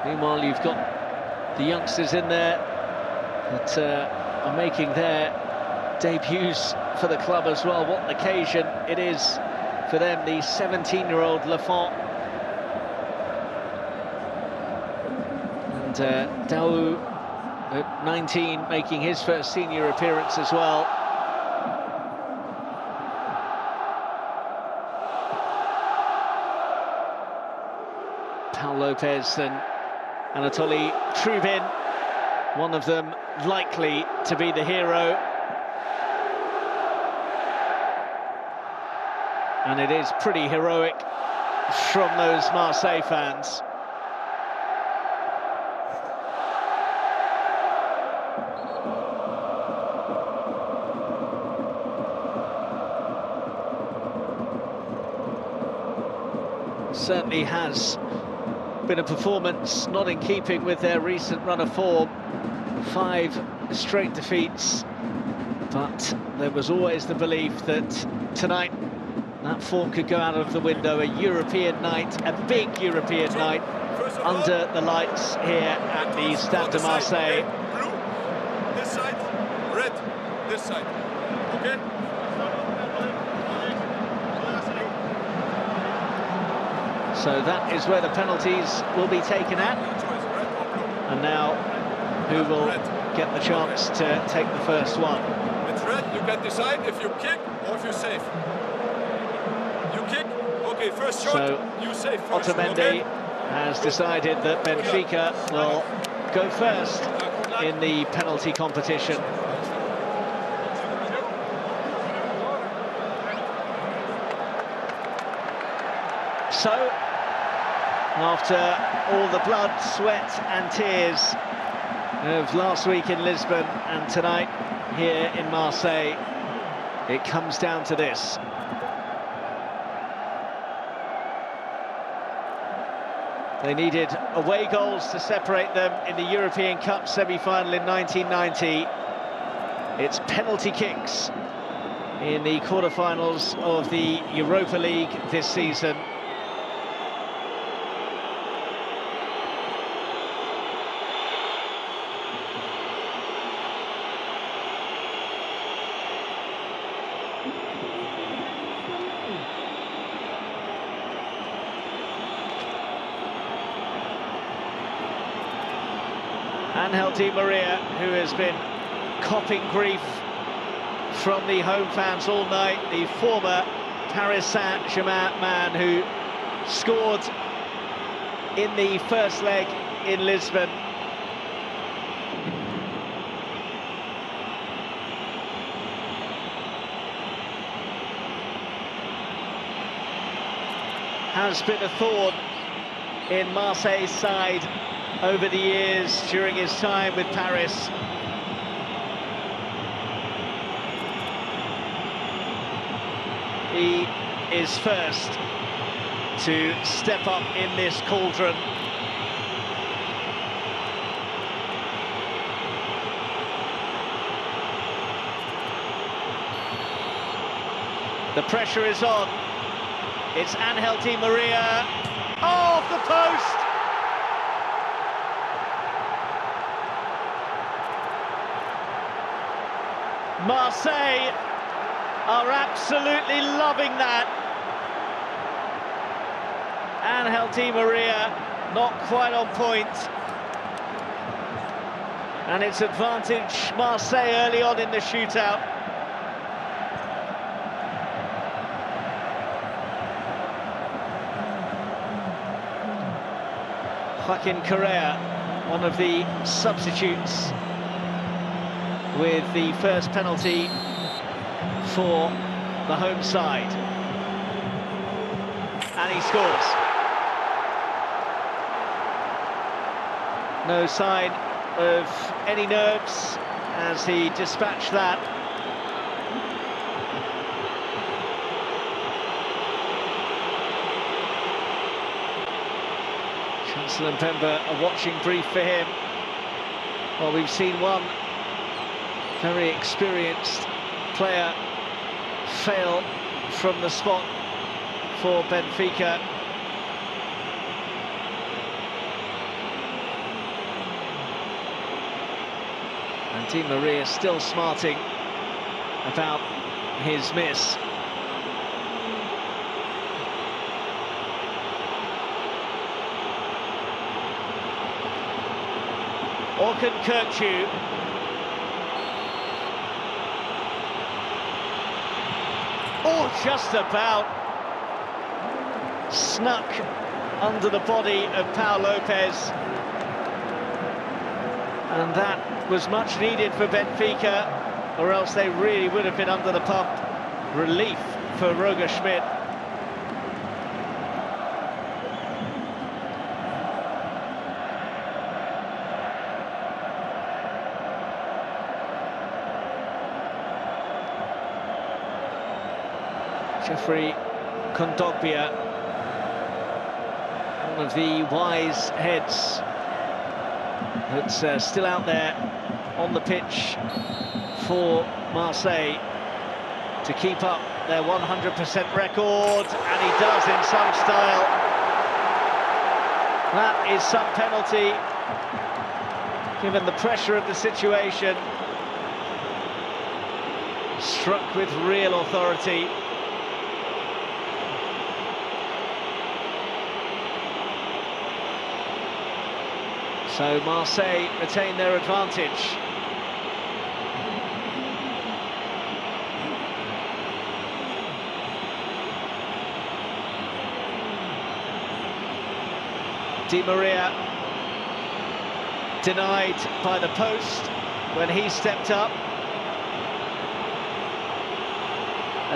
Meanwhile, you've got the youngsters in there that are making their debuts for the club as well. What an occasion it is for them, the 17-year-old Lafont. And Daou at 19 making his first senior appearance as well. Paul Lopez and Anatoly Trubin, one of them likely to be the hero. And it is pretty heroic from those Marseille fans. Certainly has been a performance not in keeping with their recent run of form. 5 straight defeats, but there was always the belief that tonight that form could go out of the window. A European night, a big European night, under the lights here at the Stade de Marseille. Blue, this side, red, this side, okay? So that is where the penalties will be taken at. And now, who will get the chance to take the first one? It's red, you can decide if you kick or if you save. You kick, okay, first shot, So, you save first, Otamendi okay? has decided that Benfica will go first in the penalty competition. So, after all the blood, sweat and tears of last week in Lisbon and tonight here in Marseille, it comes down to this. They needed away goals to separate them in the European Cup semi-final in 1990. It's penalty kicks in the quarter-finals of the Europa League this season. Angel Di Maria, who has been copping grief from the home fans all night, the former Paris Saint-Germain man who scored in the first leg in Lisbon. Has been a thorn in Marseille's side over the years during his time with Paris. He is first to step up in this cauldron. The pressure is on. It's Angel Di Maria, off the post! Marseille are absolutely loving that. Angel Di Maria not quite on point. And it's advantage Marseille early on in the shootout. Joaquin Correa, one of the substitutes, with the first penalty for the home side. And he scores. No sign of any nerves as he dispatched that. Chancellor and Pemba, a watching brief for him. Well, we've seen one very experienced player fail from the spot for Benfica. And Di Maria still smarting about his miss. Orkun Kökçü. Oh, just about snuck under the body of Pau Lopez. And that was much needed for Benfica, or else they really would have been under the pump. Relief for Roger Schmidt. Jeffrey Kondogbia, one of the wise heads that's still out there on the pitch for Marseille to keep up their 100% record, and he does in some style. That is some penalty, given the pressure of the situation. Struck with real authority. So Marseille retain their advantage. Di Maria denied by the post when he stepped up.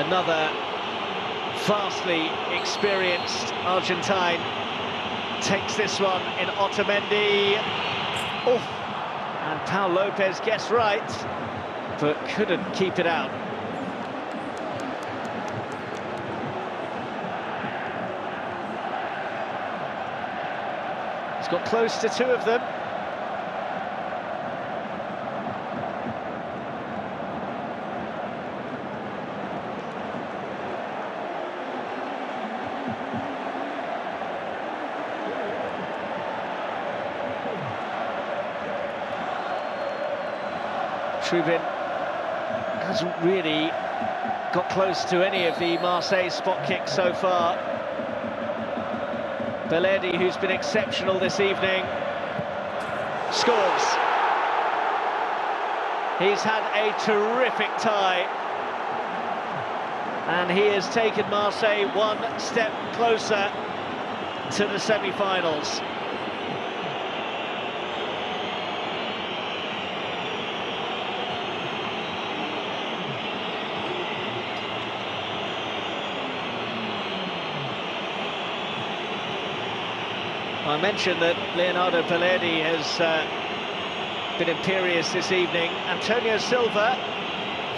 Another vastly experienced Argentine takes this one in Otamendi. Oh, and Pau Lopez guessed right, but couldn't keep it out. He's got close to two of them. Trubin hasn't really got close to any of the Marseille spot kicks so far. Beledi, who's been exceptional this evening, scores. He's had a terrific tie, and he has taken Marseille one step closer to the semi-finals. I mentioned that Leonardo Beledi has been imperious this evening. Antonio Silva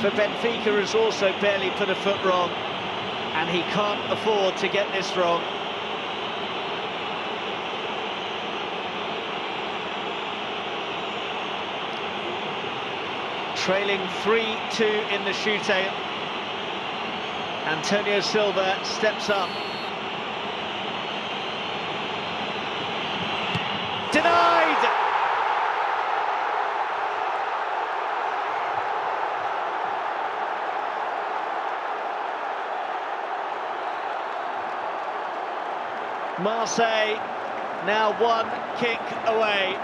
for Benfica has also barely put a foot wrong, and he can't afford to get this wrong. Trailing 3-2 in the shootout. Antonio Silva steps up. Denied! Marseille now one kick away.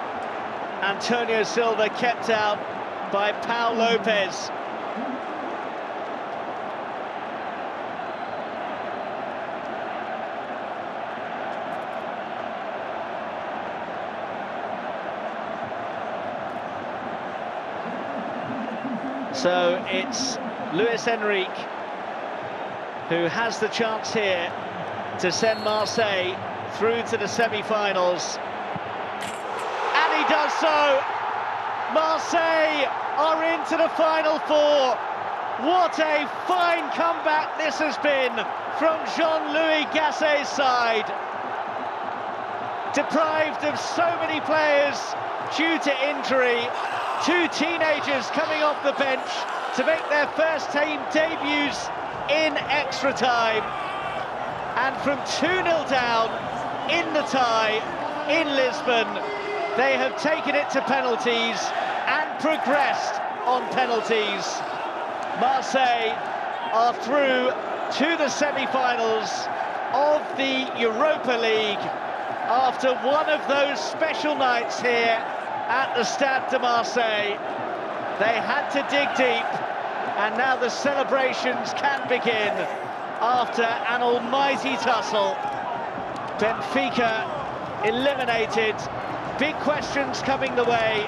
Antonio Silva kept out by Pau Lopez. So it's Luis Enrique who has the chance here to send Marseille through to the semi-finals. And he does so! Marseille are into the Final Four. What a fine comeback this has been from Jean-Louis Gasset's side. Deprived of so many players due to injury, two teenagers coming off the bench to make their first team debuts in extra time. And from 2-0 down in the tie in Lisbon, they have taken it to penalties and progressed on penalties. Marseille are through to the semi-finals of the Europa League after one of those special nights here at the Stade de Marseille. They had to dig deep, and now the celebrations can begin after an almighty tussle. Benfica eliminated. Big questions coming the way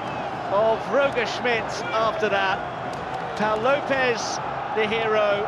of Roger Schmidt after that. Pau Lopez, the hero.